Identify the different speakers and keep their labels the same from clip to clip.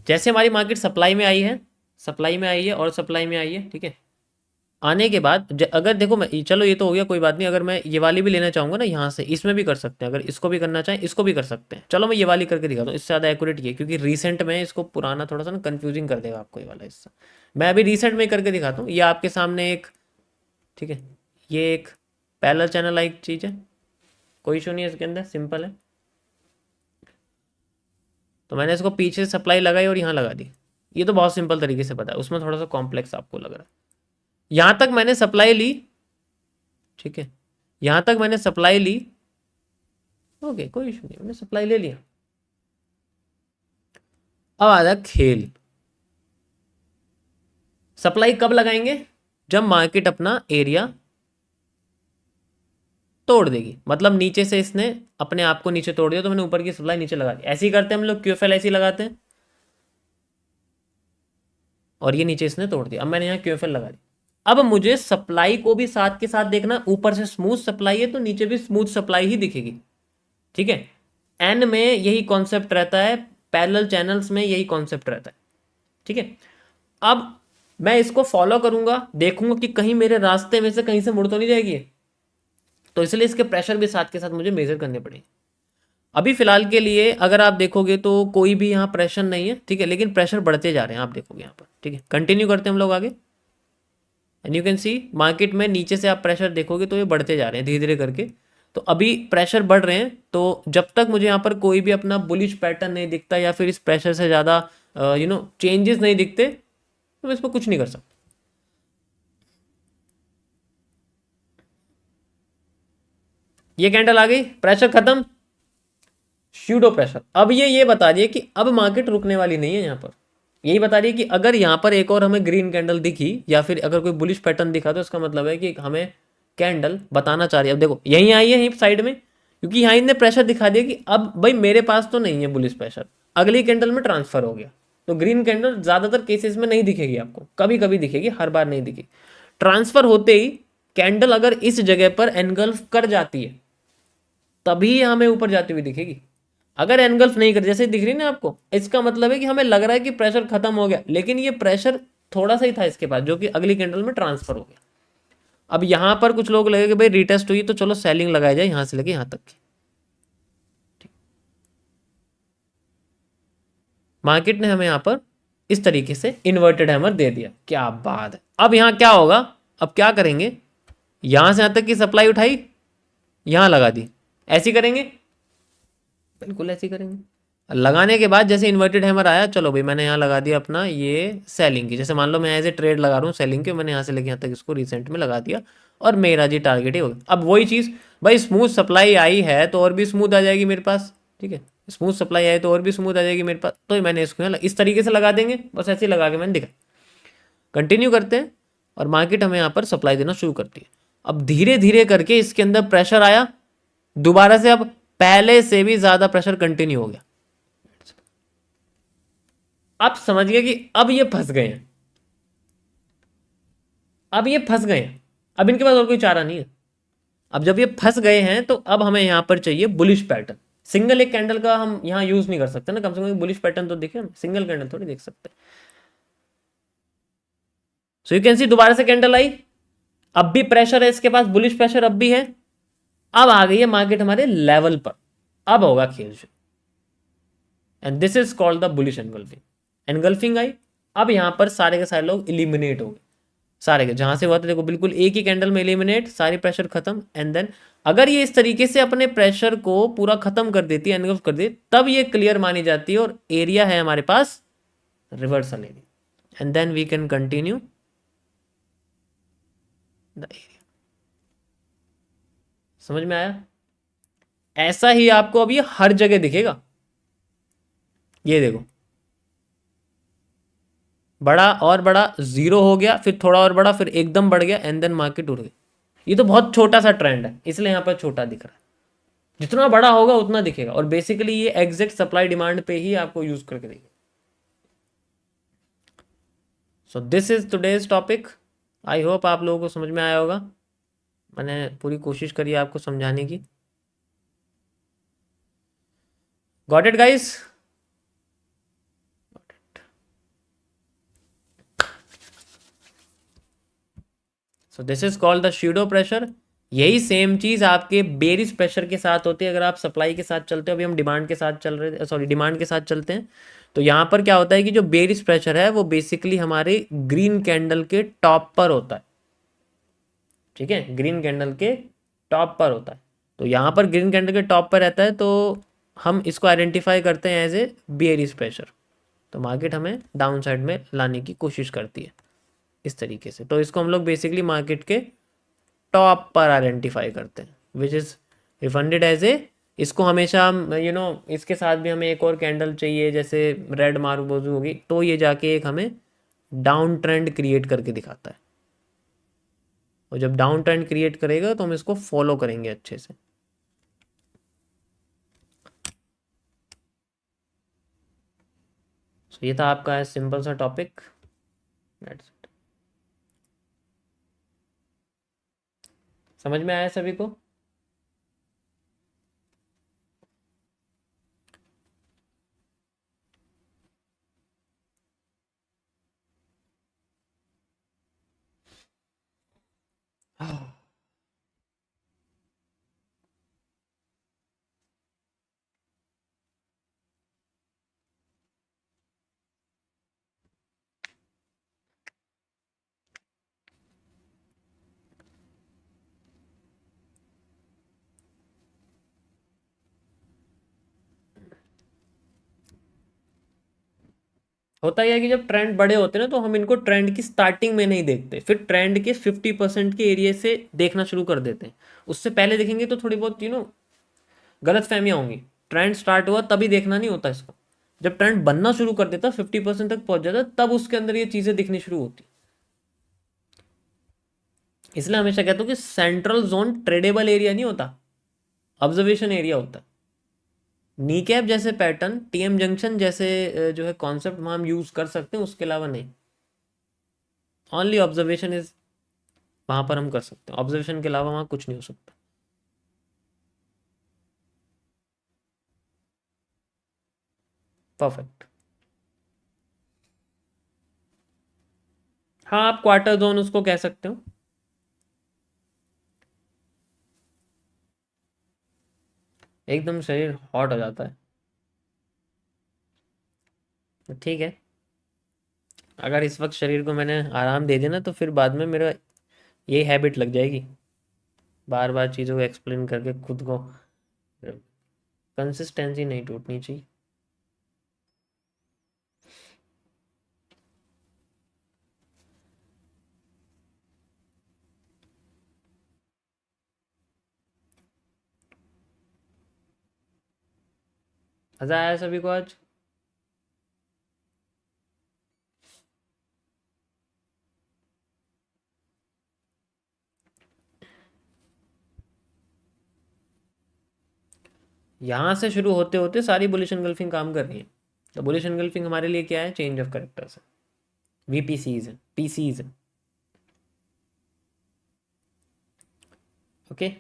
Speaker 1: जैसे हमारी market supply में आई है, सप्लाई में आई है और सप्लाई में आई है, ठीक है। आने के बाद अगर देखो मैं, चलो ये तो हो गया, कोई बात नहीं। अगर मैं ये वाली भी लेना चाहूँगा ना यहाँ से, इसमें भी कर सकते हैं। अगर इसको भी करना चाहें इसको भी कर सकते हैं। चलो मैं ये वाली करके दिखाता हूँ, इससे ज़्यादा एक्यूरेट ये, क्योंकि रिसेंट में इसको पुराना थोड़ा सा ना कन्फ्यूजिंग कर देगा आपको ये वाला हिस्सा। मैं अभी रिसेंट में करके दिखाता हूँ। ये आपके सामने एक, ठीक है, ये एक पैरेलल चैनल लाइक चीज़ है, कोई इशू नहीं है इसके अंदर, सिंपल है। तो मैंने इसको पीछे सप्लाई लगाई और यहाँ लगा दी। ये तो बहुत सिंपल तरीके से पता है, उसमें थोड़ा सा कॉम्प्लेक्स आपको लग रहा है। यहाँ तक मैंने सप्लाई ली, ठीक है, यहाँ तक मैंने सप्लाई ली, ओके कोई इशू नहीं, मैंने सप्लाई ले लिया। अब आ जाए खेल। सप्लाई कब लगाएंगे? जब मार्केट अपना एरिया तोड़ देगी, मतलब नीचे से इसने अपने आप को नीचे तोड़ दिया, तो मैंने ऊपर की सप्लाई नीचे लगा दी। ऐसे ही करते हैं हम लोग, क्यूएफएल ऐसे ही लगाते हैं, और ये नीचे इसने तोड़ दिया। अब मैंने यहाँ क्यूएफएल लगा दी। अब मुझे सप्लाई को भी साथ के साथ देखना, ऊपर से स्मूथ सप्लाई है तो नीचे भी स्मूथ सप्लाई ही दिखेगी, ठीक है। एन में यही कॉन्सेप्ट रहता है, पैरेलल चैनल्स में यही कॉन्सेप्ट रहता है, ठीक है। अब मैं इसको फॉलो करूंगा, देखूंगा कि कहीं मेरे रास्ते में से कहीं से मुड़ तो नहीं जाएगी, तो इसलिए इसके प्रेशर भी साथ के साथ मुझे मेजर करने पड़ेंगे। अभी फिलहाल के लिए अगर आप देखोगे तो कोई भी यहाँ प्रेशर नहीं है, ठीक है, लेकिन प्रेशर बढ़ते जा रहे हैं, आप देखोगे यहाँ पर, ठीक है। कंटिन्यू करते हैं हम लोग आगे, and you can see market में नीचे से आप प्रेशर देखोगे तो ये बढ़ते जा रहे हैं धीरे धीरे करके। तो अभी प्रेशर बढ़ रहे हैं, तो जब तक मुझे यहाँ पर कोई भी अपना बुलिश पैटर्न नहीं दिखता, या फिर इस प्रेशर से ज़्यादा चेंजेस नहीं दिखते, तो मैं इस पर कुछ नहीं कर सकता। ये कैंडल आ गई, प्रेशर खत्म, श्यूडो प्रेशर। अब ये बता रही है कि अब मार्केट रुकने वाली नहीं है। यहाँ पर यही बता रही है कि अगर यहाँ पर एक और हमें ग्रीन कैंडल दिखी, या फिर अगर कोई बुलिश पैटर्न दिखा, तो इसका मतलब है कि हमें कैंडल बताना चाह रही है। अब देखो यहीं आई है, यहीं साइड में, क्योंकि यहाँ इनने प्रेशर दिखा दिया कि अब भाई मेरे पास तो नहीं है बुलिश प्रेशर, अगली कैंडल में ट्रांसफर हो गया। तो ग्रीन कैंडल ज्यादातर केसेस में नहीं दिखेगी आपको, कभी कभी दिखेगी, हर बार नहीं दिखेगी। ट्रांसफर होते ही कैंडल अगर इस जगह पर एनगल्फ कर जाती है, तभी हमें ऊपर जाती हुई दिखेगी। अगर एनगल्फ नहीं कर, जैसे दिख रही ना आपको, इसका मतलब है कि हमें लग रहा है कि प्रेशर खत्म हो गया, लेकिन ये प्रेशर थोड़ा सा ही था इसके पास, जो कि अगली कैंडल में ट्रांसफर हो गया। अब यहां पर कुछ लोग लगे कि भाई रिटेस्ट हुई, तो चलो सेलिंग लगाई जाए यहां से लेके यहां तक की। मार्केट ने हमें यहां पर इस तरीके से इन्वर्टेड हैमर दे दिया, क्या बात है। अब यहां क्या होगा, अब क्या करेंगे, यहां से यहां तक की सप्लाई उठाई, यहां लगा दी, ऐसी करेंगे, बिल्कुल ऐसी करेंगे। लगाने के बाद जैसे इन्वर्टेड हैमर आया, चलो भाई मैंने यहाँ लगा दिया अपना ये सेलिंग की, जैसे मान लो मैं एज ए ट्रेड लगा रहा हूँ सेलिंग के, मैंने यहाँ से लेके यहाँ तक इसको रिसेंट में लगा दिया, और मेरा जी टारगेट ही हो गया। अब वही चीज़, भाई स्मूथ सप्लाई आई है तो और भी स्मूथ आ जाएगी मेरे पास, ठीक है, स्मूथ सप्लाई आई तो और भी स्मूथ आ जाएगी मेरे पास, तो मैंने इसको यहाँ इस तरीके से लगा देंगे, बस ऐसे ही लगा के मैंने दिखा। कंटिन्यू करते हैं, और मार्केट हमें यहाँ पर सप्लाई देना शुरू करती है। अब धीरे धीरे करके इसके अंदर प्रेशर आया दोबारा से, अब पहले से भी ज्यादा प्रेशर कंटिन्यू हो गया। अब समझ गए कि अब ये फंस गए हैं, अब ये फंस गए हैं, अब इनके पास और कोई चारा नहीं है। अब जब ये फंस गए हैं, तो अब हमें यहां पर चाहिए बुलिश पैटर्न। सिंगल एक कैंडल का हम यहां यूज नहीं कर सकते ना, कम से कम बुलिश पैटर्न तो दिखे, हम सिंगल कैंडल थोड़ी देख सकते। सो यू कैन सी दोबारा से कैंडल आई, अब भी प्रेशर है इसके पास, बुलिश प्रेशर अब भी है। अब आ गई है मार्केट हमारे लेवल पर, अब होगा खेल शुरू, and this is called the bullish engulfing. Engulfing आई, अब यहां पर सारे के सारे लोग इलिमिनेट हो गए, सारे के जहां से हुआ था देखो, बिल्कुल एक ही कैंडल में एलिमिनेट, सारी प्रेशर खत्म। एंड देन अगर ये इस तरीके से अपने प्रेशर को पूरा खत्म कर देती है, एनगल्फ कर देती, तब ये क्लियर मानी जाती है, और एरिया है हमारे पास reversal area, and then we can continue the area. समझ में आया? ऐसा ही आपको अब ये हर जगह दिखेगा। ये देखो, बड़ा और बड़ा, जीरो हो गया, फिर थोड़ा और बड़ा, फिर एकदम बढ़ गया, एंड देन मार्केट उड़ गई। ये तो बहुत छोटा सा ट्रेंड है, इसलिए यहां पर छोटा दिख रहा है। जितना बड़ा होगा उतना दिखेगा, और बेसिकली ये एग्जैक्ट सप्लाई डिमांड पे ही आपको यूज करके देगा। So this is today's topic. I hope आप लोगों को समझ में आया होगा, मैंने पूरी कोशिश करी है आपको समझाने की। Got it guys? So this is called the pseudo pressure. यही सेम चीज़ आपके बेरिस प्रेशर के साथ होती है अगर आप सप्लाई के साथ चलते हो। अभी हम डिमांड के साथ चल रहे, सॉरी डिमांड के साथ चलते हैं। तो यहाँ पर क्या होता है कि जो बेरिस प्रेशर है वो बेसिकली हमारे ग्रीन कैंडल के टॉप पर होता है। ठीक है, ग्रीन कैंडल के टॉप पर होता है। तो यहाँ पर ग्रीन कैंडल के टॉप पर रहता है तो हम इसको आइडेंटिफाई करते हैं एज ए बेरिस प्रेशर। तो मार्केट हमें डाउन साइड में लाने की कोशिश करती है इस तरीके से। तो इसको हम लोग बेसिकली मार्केट के टॉप पर आइडेंटिफाई करते हैं which is refunded as a. इसको हमेशा हम इसके साथ भी हमें एक और कैंडल चाहिए जैसे रेड मार्बोजू होगी तो ये जाके एक हमें डाउन ट्रेंड क्रिएट करके दिखाता है। और जब डाउन ट्रेंड क्रिएट करेगा तो हम इसको फॉलो करेंगे अच्छे से। तो ये था आपका सिंपल सा टॉपिक। समझ में आया सभी को? होता यह है कि जब ट्रेंड बड़े होते हैं ना तो हम इनको ट्रेंड की स्टार्टिंग में नहीं देखते, फिर ट्रेंड के 50% के एरिया से देखना शुरू कर देते हैं। उससे पहले देखेंगे तो थोड़ी बहुत गलत फहमियाँ होंगी। ट्रेंड स्टार्ट हुआ तभी देखना नहीं होता इसको। जब ट्रेंड बनना शुरू कर देता 50% तक पहुंच जाता तब उसके अंदर ये चीज़ें दिखनी शुरू होती। इसलिए हमेशा कहता हूँ कि सेंट्रल जोन ट्रेडेबल एरिया नहीं होता, ऑब्जर्वेशन एरिया होता है। नी कैप जैसे पैटर्न, टीएम जंक्शन जैसे जो है कॉन्सेप्ट वहाँ हम यूज़ कर सकते हैं, उसके अलावा नहीं। ओनली ऑब्जर्वेशन इज वहाँ पर हम कर सकते हैं, ऑब्जर्वेशन के अलावा वहाँ कुछ नहीं हो सकता। परफेक्ट। हाँ, आप क्वार्टर जोन उसको कह सकते हो। एकदम शरीर हॉट हो जाता है। तो ठीक है, अगर इस वक्त शरीर को मैंने आराम दे दिया ना तो फिर बाद में मेरा यही हैबिट लग जाएगी, बार बार चीज़ों को एक्सप्लेन करके खुद को। कंसिस्टेंसी नहीं टूटनी चाहिए। मज़ा आया सभी को आज? यहाँ से शुरू होते होते सारी बुलिश एनगल्फिंग काम कर रही है। तो बुलिश एनगल्फिंग हमारे लिए क्या है? चेंज ऑफ करेक्टर्स है, वीपीसीज है, पीसीज है। ओके।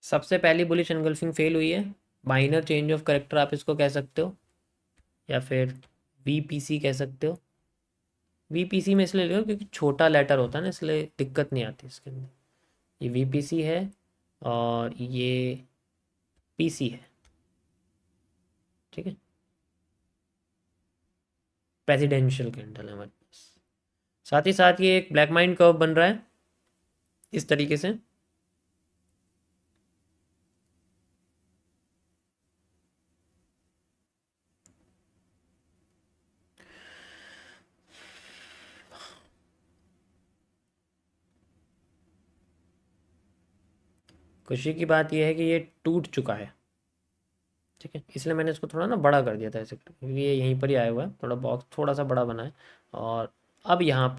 Speaker 1: सबसे पहली बुलिश एनगल्फिंग फेल हुई है, माइनर चेंज ऑफ करेक्टर आप इसको कह सकते हो, या फिर वीपीसी कह सकते हो। वीपीसी में इसलिए लिखो क्योंकि छोटा लेटर होता है ना, इसलिए दिक्कत नहीं आती इसके अंदर। ये वीपीसी है और ये पीसी है। ठीक है, प्रेसिडेंशियल कैंडल है हमारे पास। साथ ही साथ ये एक ब्लैक माइंड कर्व बन रहा है इस तरीके से। खुशी की बात यह है कि ये टूट चुका है। ठीक है, इसलिए मैंने इसको थोड़ा ना बड़ा कर दिया था ऐसे, क्योंकि ये यहीं पर ही आया हुआ है, थोड़ा बॉक्स थोड़ा सा बड़ा बना है। और अब यहाँ पर